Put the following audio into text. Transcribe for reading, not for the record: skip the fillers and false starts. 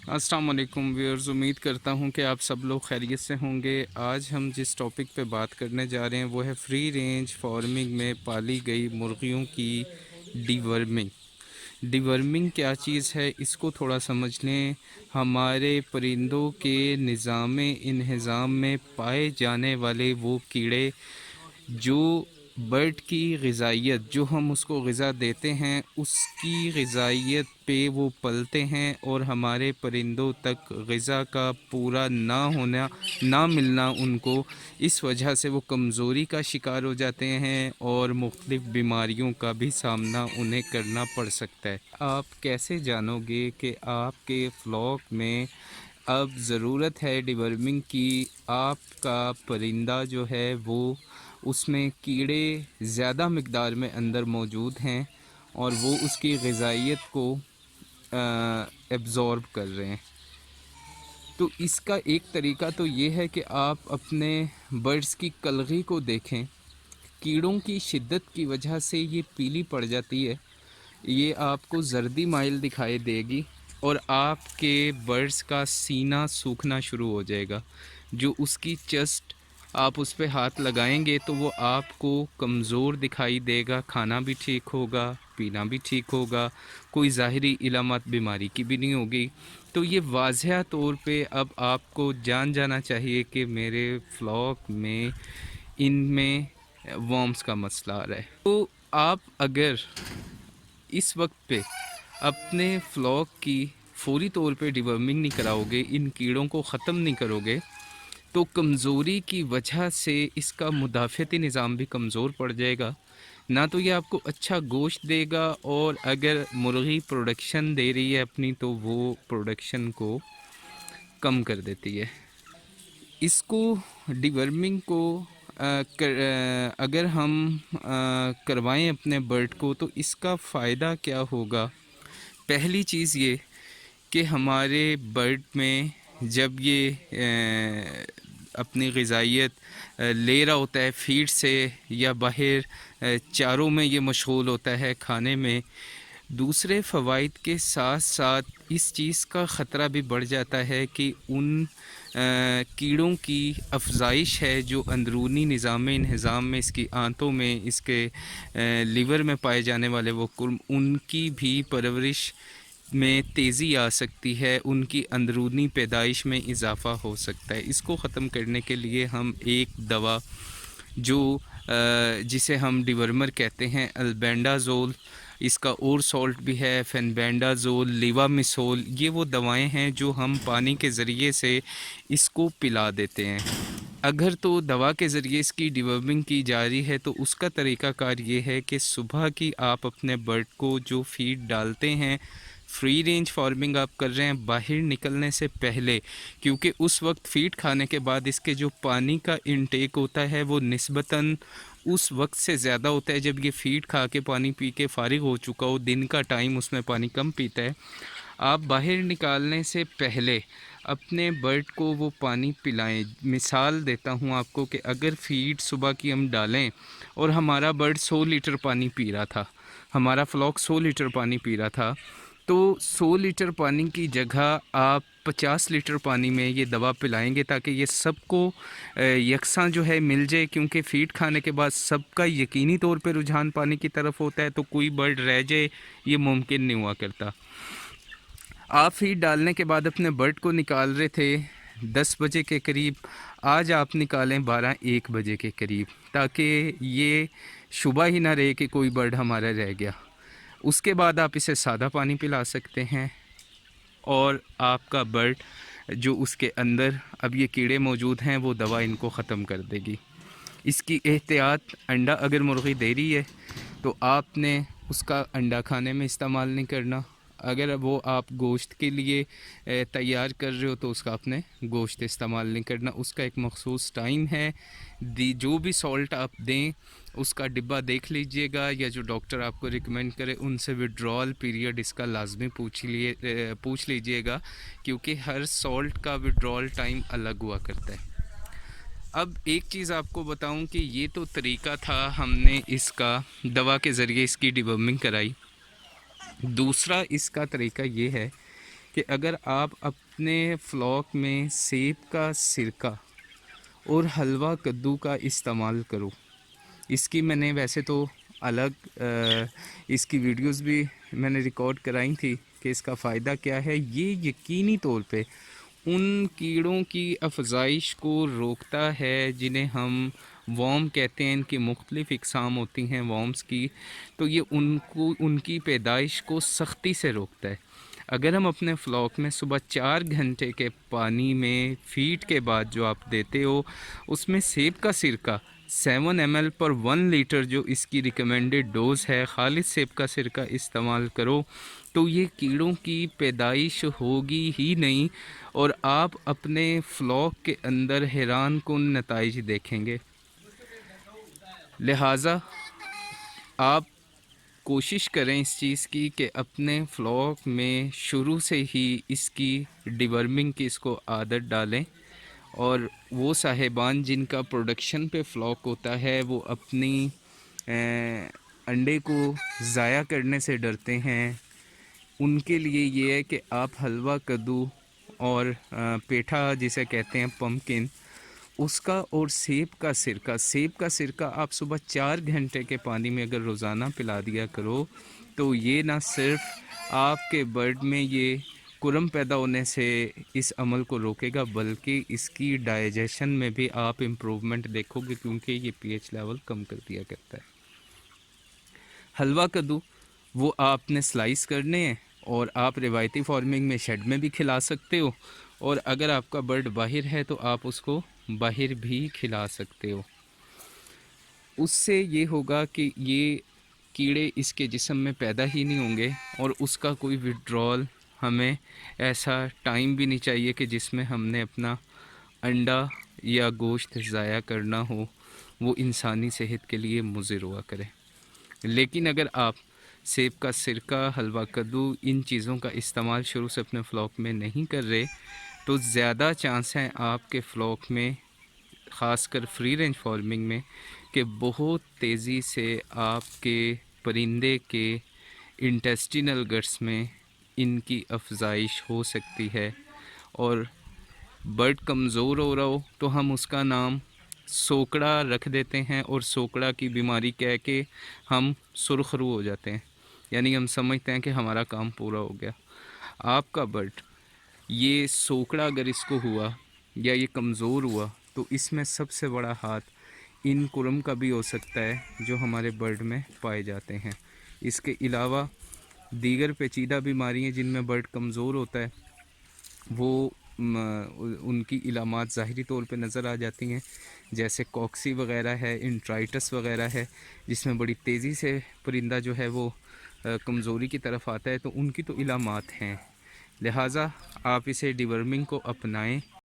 अस्सलाम वालेकुम व्यूअर्स, उम्मीद करता हूँ कि आप सब लोग खैरियत से होंगे। आज हम जिस टॉपिक पे बात करने जा रहे हैं वो है फ्री रेंज फार्मिंग में पाली गई मुर्गियों की डीवर्मिंग। डीवर्मिंग क्या चीज़ है, इसको थोड़ा समझ लें। हमारे परिंदों के निज़ाम इंहिज़ाम में पाए जाने वाले वो कीड़े जो बर्ड की ग़िज़ाइयत, जो हम उसको ग़िज़ा देते हैं, उसकी ग़िज़ाइयत पे वो पलते हैं और हमारे परिंदों तक ग़िज़ा का पूरा ना मिलना उनको, इस वजह से वो कमज़ोरी का शिकार हो जाते हैं और मुख्तलिफ़ बीमारियों का भी सामना उन्हें करना पड़ सकता है। आप कैसे जानोगे कि आपके फ्लॉक में अब ज़रूरत है डिवर्मिंग की? आपका परिंदा जो है वो, उसमें कीड़े ज़्यादा मकदार में अंदर मौजूद हैं और वो उसकी ग़िज़ाइयत को एब्ज़ॉर्ब कर रहे हैं। तो इसका एक तरीका तो ये है कि आप अपने बर्ड्स की कलगी को देखें। कीड़ों की शिद्दत की वजह से ये पीली पड़ जाती है, ये आपको जर्दी माइल दिखाई देगी और आपके बर्ड्स का सीना सूखना शुरू हो जाएगा। जो उसकी चेस्ट, आप उस पर हाथ लगाएंगे तो वो आपको कमज़ोर दिखाई देगा। खाना भी ठीक होगा, पीना भी ठीक होगा, कोई ज़ाहिरी इलामत बीमारी की भी नहीं होगी। तो ये वाज़ह तौर पे अब आपको जान जाना चाहिए कि मेरे फ्लॉक में इनमें वर्म्स का मसला आ रहा है। तो आप अगर इस वक्त पे अपने फ्लॉक की फौरी तौर पे डिवर्मिंग नहीं कराओगे, इन कीड़ों को ख़त्म नहीं करोगे, तो कमज़ोरी की वजह से इसका मुदाफ़ती निज़ाम भी कमज़ोर पड़ जाएगा। ना तो ये आपको अच्छा गोश्त देगा, और अगर मुर्गी प्रोडक्शन दे रही है अपनी तो वो प्रोडक्शन को कम कर देती है। इसको डिवर्मिंग को अगर हम करवाएं अपने बर्ड को तो इसका फ़ायदा क्या होगा? पहली चीज़ ये कि हमारे बर्ड में जब ये अपनी ग़िज़ाइयत ले रहा होता है फीड से या बाहर चारों में ये मशगूल होता है खाने में, दूसरे फ़वाइद के साथ साथ इस चीज़ का ख़तरा भी बढ़ जाता है कि उन कीड़ों की अफजाइश है जो अंदरूनी निज़ाम इंहिज़ाम में, इसकी आंतों में, इसके लिवर में पाए जाने वाले वो कुर्म, उनकी भी परवरिश में तेज़ी आ सकती है, उनकी अंदरूनी पैदाइश में इजाफ़ा हो सकता है। इसको ख़त्म करने के लिए हम एक दवा जो जिसे हम डिवर्मर कहते हैं, अल्बेंडाज़ोल, इसका और सॉल्ट भी है, फेनबेंडाज़ोल, लीवामिसोल, ये वो दवाएं हैं जो हम पानी के ज़रिए से इसको पिला देते हैं। अगर तो दवा के ज़रिए इसकी डिवर्मिंग की जा रही है तो उसका तरीक़ाकार ये है कि सुबह की आप अपने बर्ड को जो फीड डालते हैं, फ्री रेंज फार्मिंग आप कर रहे हैं बाहर निकलने से पहले, क्योंकि उस वक्त फ़ीड खाने के बाद इसके जो पानी का इंटेक होता है वो निस्बतन उस वक्त से ज़्यादा होता है जब ये फ़ीड खा के पानी पी के फ़ारिग हो चुका हो। दिन का टाइम उसमें पानी कम पीता है। आप बाहर निकालने से पहले अपने बर्ड को वो पानी पिलाएं। मिसाल देता हूँ आपको कि अगर फ़ीड सुबह की हम डालें और हमारा बर्ड 100 लीटर पानी पी रहा था, हमारा फ्लॉक 100 लीटर पानी पी रहा था, तो 100 लीटर पानी की जगह आप 50 लीटर पानी में ये दवा पिलाएंगे ताकि ये सबको यकसां जो है मिल जाए। क्योंकि फ़ीड खाने के बाद सबका यकीनी तौर पे रुझान पानी की तरफ होता है, तो कोई बर्ड रह जाए ये मुमकिन नहीं हुआ करता। आप फीड डालने के बाद अपने बर्ड को निकाल रहे थे 10 बजे के करीब, आज आप निकालें 12-1 बजे के करीब, ताकि ये शुबा ही ना रहे कि कोई बर्ड हमारा रह गया। उसके बाद आप इसे सादा पानी पिला सकते हैं और आपका बर्ड जो उसके अंदर अब ये कीड़े मौजूद हैं वो दवा इनको ख़त्म कर देगी। इसकी एहतियात, अंडा अगर मुर्गी दे रही है तो आपने उसका अंडा खाने में इस्तेमाल नहीं करना। अगर वो आप गोश्त के लिए तैयार कर रहे हो तो उसका आपने गोश्त इस्तेमाल नहीं करना। उसका एक मखसूस टाइम है। जो भी सॉल्ट आप दें उसका डिब्बा देख लीजिएगा, या जो डॉक्टर आपको रिकमेंड करे उनसे विड्रॉल पीरियड इसका लाजमी पूछ लीजिएगा, क्योंकि हर सॉल्ट का विड्रॉल टाइम अलग हुआ करता है। अब एक चीज़ आपको बताऊं कि ये तो तरीका था, हमने इसका दवा के ज़रिए इसकी डिवर्मिंग कराई। दूसरा इसका तरीका ये है کہ اگر آپ اپنے فلاک میں سیب کا سرکہ اور حلوہ کدو کا استعمال کرو. اس کی میں نے ویسے تو الگ اس کی ویڈیوز بھی میں نے ریکارڈ کرائی تھی کہ اس کا فائدہ کیا ہے. یہ یقینی طور پہ ان کیڑوں کی افزائش کو روکتا ہے جنہیں ہم وارم کہتے ہیں. ان کی مختلف اقسام ہوتی ہیں وارمز کی, تو یہ ان کی پیدائش کو سختی سے روکتا ہے. اگر ہم اپنے فلاک میں صبح 4 گھنٹے کے پانی میں فیڈ کے بعد جو آپ دیتے ہو اس میں سیب کا سرکہ 7 ml پر 1 لیٹر جو اس کی ریکمینڈڈ ڈوز ہے خالص سیب کا سرکہ استعمال کرو, تو یہ کیڑوں کی پیدائش ہوگی ہی نہیں, اور آپ اپنے فلاک کے اندر حیران کن نتائج دیکھیں گے. لہٰذا آپ کوشش کریں اس چیز کی کہ اپنے فلاک میں شروع سے ہی اس کی ڈیورمنگ کی اس کو عادت ڈالیں. اور وہ صاحبان جن کا پروڈکشن پہ فلاک ہوتا ہے وہ اپنی انڈے کو ضائع کرنے سے ڈرتے ہیں, ان کے لیے یہ ہے کہ آپ حلوہ کدو اور پیٹھا جسے کہتے ہیں پمکن, اس کا اور سیب کا سرکہ آپ صبح 4 گھنٹے کے پانی میں اگر روزانہ پلا دیا کرو تو یہ نہ صرف آپ کے برڈ میں یہ کرم پیدا ہونے سے اس عمل کو روکے گا بلکہ اس کی ڈائجیشن میں بھی آپ امپروومنٹ دیکھو گے, کیونکہ یہ پی ایچ لیول کم کر دیا کرتا ہے. حلوہ کدو وہ آپ نے سلائس کرنے ہیں اور آپ روایتی فارمنگ میں شیڈ میں بھی کھلا سکتے ہو, اور اگر آپ کا برڈ باہر ہے تو آپ اس کو باہر بھی کھلا سکتے ہو. اس سے یہ ہوگا کہ یہ کیڑے اس کے جسم میں پیدا ہی نہیں ہوں گے, اور اس کا کوئی وڈرول ہمیں ایسا ٹائم بھی نہیں چاہیے کہ جس میں ہم نے اپنا انڈا یا گوشت ضائع کرنا ہو, وہ انسانی صحت کے لیے مضر ہوا کرے. لیکن اگر آپ سیب کا سرکہ, حلوہ کدو, ان چیزوں کا استعمال شروع سے اپنے فلاک میں نہیں کر رہے تو زیادہ چانس ہیں آپ کے فلاک میں, خاص کر فری رینج فارمنگ میں, کہ بہت تیزی سے آپ کے پرندے کے انٹیسٹینل گٹس میں ان کی افزائش ہو سکتی ہے. اور برڈ کمزور ہو رہا ہو تو ہم اس کا نام سوکڑا رکھ دیتے ہیں, اور سوکڑا کی بیماری کہہ کے ہم سرخ رو ہو جاتے ہیں, یعنی ہم سمجھتے ہیں کہ ہمارا کام پورا ہو گیا. آپ کا برڈ یہ سوکڑا اگر اس کو ہوا یا یہ کمزور ہوا تو اس میں سب سے بڑا ہاتھ ان کرم کا بھی ہو سکتا ہے جو ہمارے برڈ میں پائے جاتے ہیں. اس کے علاوہ دیگر پیچیدہ بیماریاں جن میں برڈ کمزور ہوتا ہے وہ ان کی علامات ظاہری طور پہ نظر آ جاتی ہیں, جیسے کوکسی وغیرہ ہے, انٹرائٹس وغیرہ ہے, جس میں بڑی تیزی سے پرندہ جو ہے وہ کمزوری کی طرف آتا ہے, تو ان کی تو علامات ہیں. لہٰذا آپ اسے ڈیورمنگ کو اپنائیں.